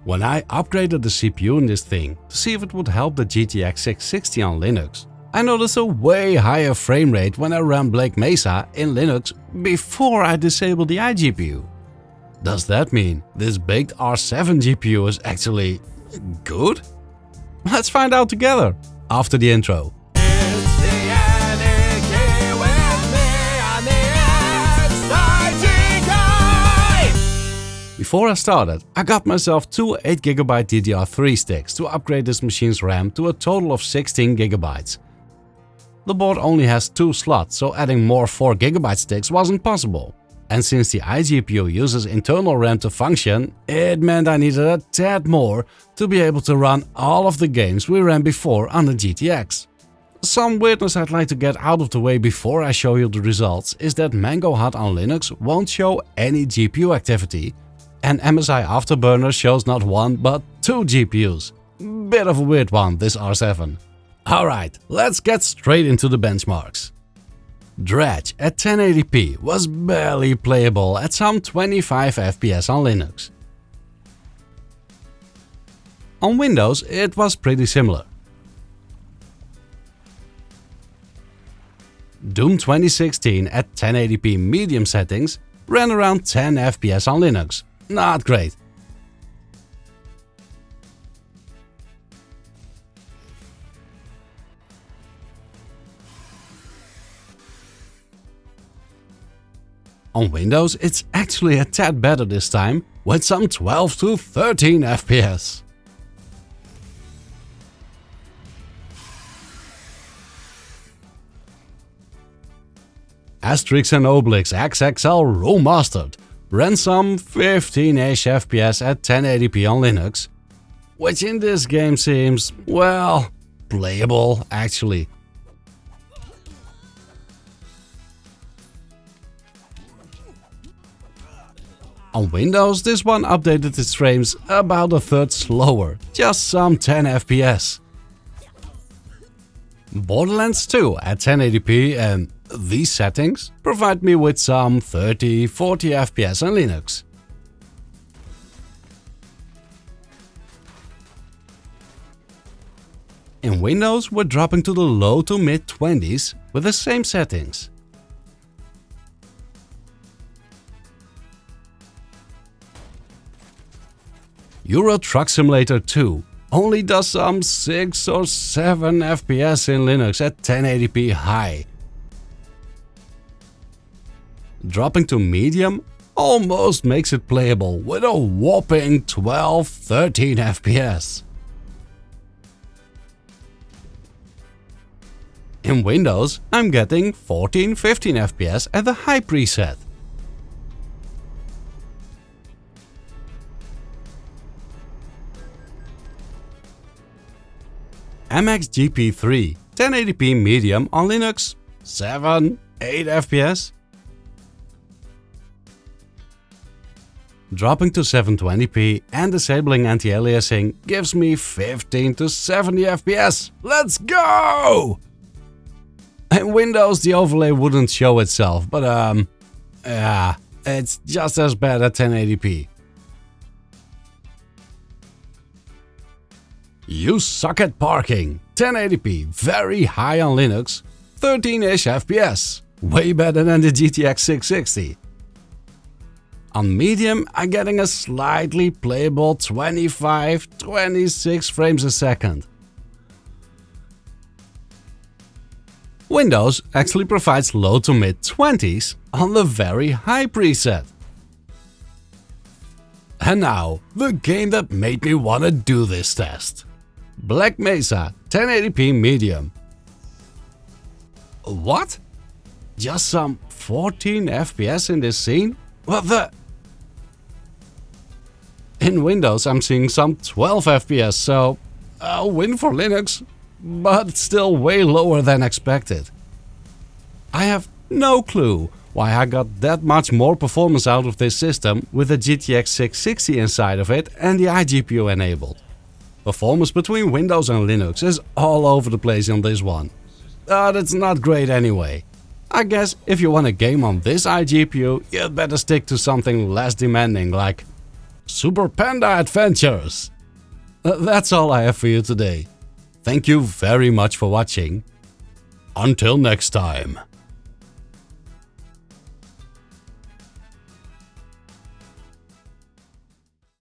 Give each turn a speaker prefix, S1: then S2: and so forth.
S1: When I upgraded the CPU in this thing to see if it would help the GTX 660 on Linux, I noticed a way higher frame rate when I ran Black Mesa in Linux before I disabled the iGPU. Does that mean this baked R7 GPU is actually good? Let's find out together after the intro. Before I started, I got myself two 8GB DDR3 sticks to upgrade this machine's RAM to a total of 16GB. The board only has 2 slots, so adding more 4GB sticks wasn't possible. And since the iGPU uses internal RAM to function, it meant I needed a tad more to be able to run all of the games we ran before on the GTX. Some weirdness I'd like to get out of the way before I show you the results is that Mango Hut on Linux won't show any GPU activity, and MSI Afterburner shows not 1 but 2 GPUs. Bit of a weird one, this R7. Alright, let's get straight into the benchmarks. Dredge at 1080p was barely playable at some 25 FPS on Linux. On Windows it was pretty similar. Doom 2016 at 1080p medium settings ran around 10 FPS on Linux. Not great. On Windows it's actually a tad better this time, with some 12 to 13 FPS. Asterix and Obelix XXL Romasterd ran some 15-ish FPS at 1080p on Linux, which in this game seems, well, playable actually. On Windows this one updated its frames about a third slower, just some 10 FPS. Borderlands 2 at 1080p and these settings provide me with some 30-40 FPS on Linux. In Windows we're dropping to the low to mid 20s with the same settings. Euro Truck Simulator 2 only does some 6 or 7 FPS in Linux at 1080p high. Dropping to medium almost makes it playable with a whopping 12-13 FPS. In Windows I'm getting 14-15 FPS at the high preset. MXGP3 1080p medium on Linux 7-8 FPS. Dropping to 720p and disabling anti-aliasing gives me 15 to 70 FPS. Let's go! In Windows the overlay wouldn't show itself, but yeah, it's just as bad at 1080p. You suck at parking. 1080p, very high on Linux, 13-ish FPS. Way better than the GTX 660. On medium, I'm getting a slightly playable 25-26 frames a second. Windows actually provides low to mid 20s on the very high preset. And now, the game that made me wanna do this test. Black Mesa 1080p medium. What? Just some 14 FPS in this scene? What the? In Windows I'm seeing some 12 FPS, so a win for Linux, but still way lower than expected. I have no clue why I got that much more performance out of this system with the GTX 660 inside of it and the iGPU enabled. Performance between Windows and Linux is all over the place on this one. That's not great anyway. I guess if you want a game on this iGPU, you'd better stick to something less demanding like Super Panda Adventures. That's all I have for you today. Thank you very much for watching. Until next time.